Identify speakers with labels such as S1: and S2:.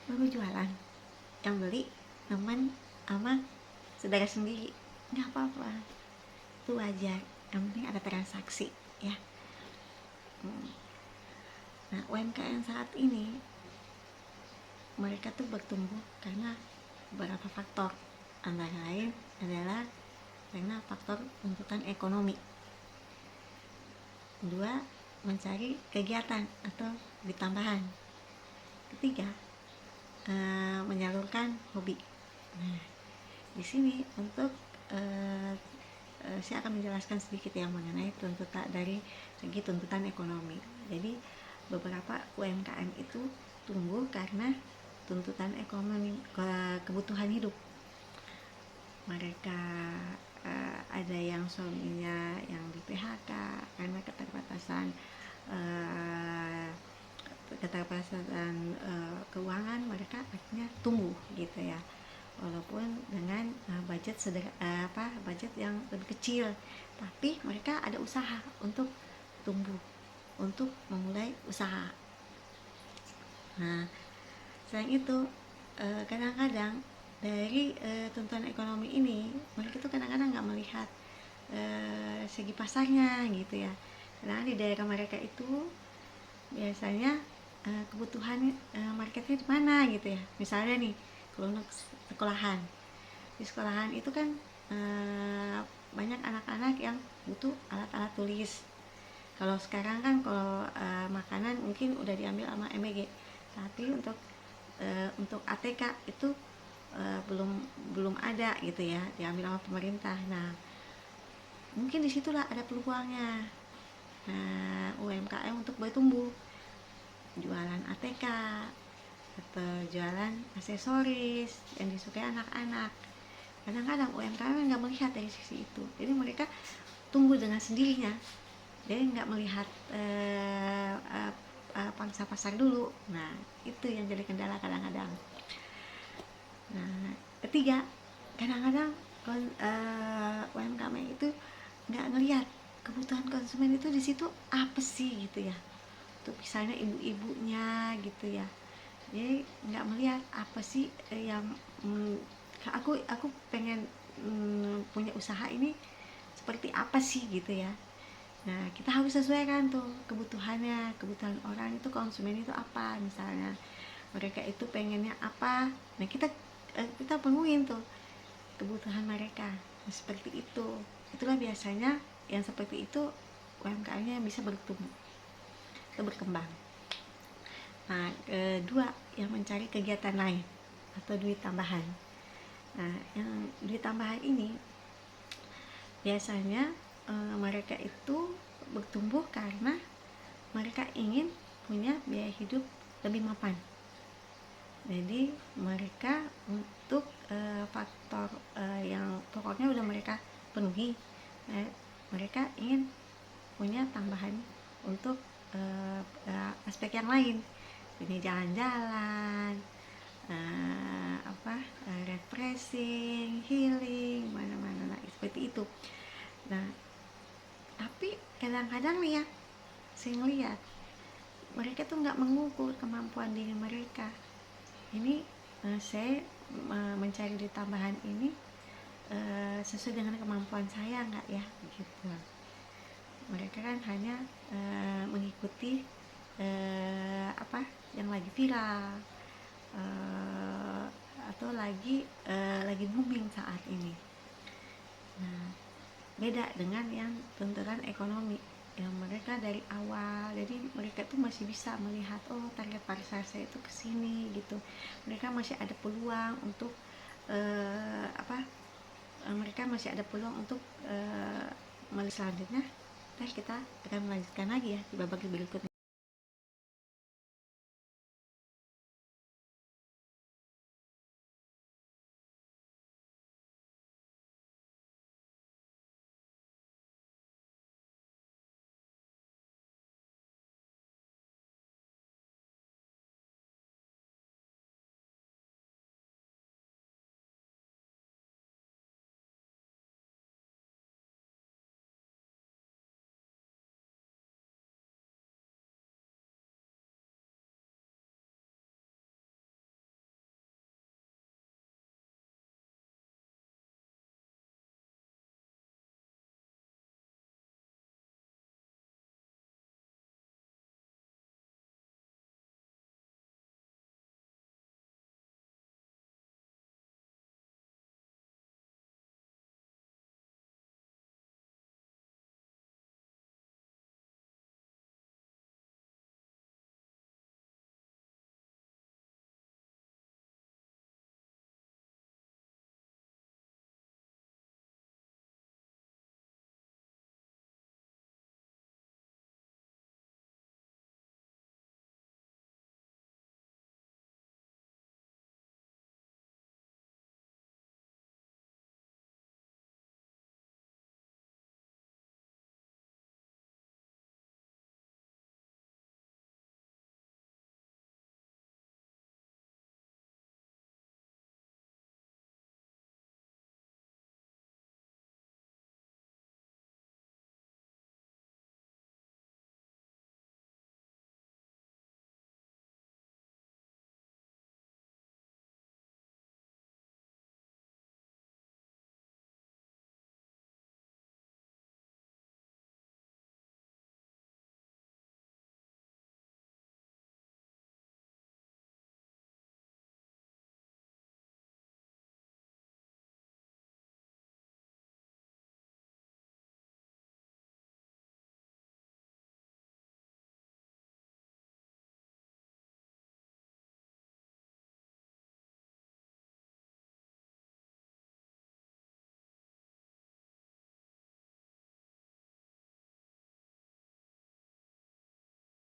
S1: baru jualan, yang beli teman sama saudara sendiri, nggak apa-apa, itu wajar, yang penting ada transaksi ya. Nah, UMKM saat ini mereka tuh bertumbuh karena beberapa faktor, antara lain adalah karena faktor tuntutan ekonomi. Kedua, mencari kegiatan atau ditambahan. Ketiga, menyalurkan hobi. Nah, di sini untuk saya akan menjelaskan sedikit yang mengenai dari segi tuntutan ekonomi. Jadi beberapa UMKM itu tumbuh karena tuntutan ekonomi, kebutuhan hidup. Mereka ada yang suaminya yang di PHK karena keterbatasan keuangan, mereka akhirnya tumbuh gitu ya, walaupun dengan budget budget yang lebih kecil, tapi mereka ada usaha untuk tumbuh, untuk memulai usaha. Nah, selain itu kadang-kadang dari tuntutan ekonomi ini, mereka itu kadang-kadang nggak melihat segi pasarnya gitu ya. Karena di daerah mereka itu biasanya kebutuhan marketnya di mana gitu ya. Misalnya nih, kalau untuk sekolahan, di sekolahan itu kan banyak anak-anak yang butuh alat-alat tulis. Kalau sekarang kan kalau makanan mungkin udah diambil sama MBG, tapi untuk ATK itu belum ada gitu ya, diambil sama pemerintah. Nah, mungkin disitulah ada peluangnya UMKM untuk bertumbuh, jualan ATK atau jualan aksesoris yang disukai anak-anak. Kadang-kadang UMKM nggak melihat dari sisi itu, jadi mereka tumbuh dengan sendirinya, jadi nggak melihat pangsa pasar dulu. Nah, itu yang jadi kendala kadang-kadang. Nah, ketiga, kadang-kadang UMKM itu nggak ngelihat kebutuhan konsumen itu di situ apa sih gitu ya. Untuk misalnya ibu-ibunya gitu ya, jadi nggak melihat apa sih yang aku pengen punya usaha ini seperti apa sih gitu ya. Nah, kita harus sesuaikan tuh kebutuhannya, kebutuhan orang itu, konsumen itu apa. Misalnya mereka itu pengennya apa, nah kita penuhin tuh kebutuhan mereka. Nah, seperti itu. Itulah biasanya yang seperti itu UMKM-nya bisa bertumbuh atau berkembang. Nah, kedua, yang mencari kegiatan lain atau duit tambahan. Nah, yang duit tambahan ini biasanya mereka itu bertumbuh karena mereka ingin punya biaya hidup lebih mapan. Jadi mereka untuk faktor yang pokoknya udah mereka penuhi, mereka ingin punya tambahan untuk aspek yang lain, ini jalan-jalan, refreshing, healing, mana-mana, nah, seperti itu. Nah, tapi kadang-kadang nih ya, saya ngeliat mereka tuh nggak mengukur kemampuan diri mereka. Ini saya mencari duit tambahan ini sesuai dengan kemampuan saya nggak ya gitu. Mereka kan hanya mengikuti yang lagi viral atau lagi booming saat ini. Nah, beda dengan yang tuntutan ekonomi yang mereka dari awal, jadi mereka tuh masih bisa melihat target pasar saya itu kesini gitu. Mereka masih ada peluang untuk mereka masih ada peluang untuk selanjutnya. Kita akan melanjutkan lagi ya di babak berikutnya.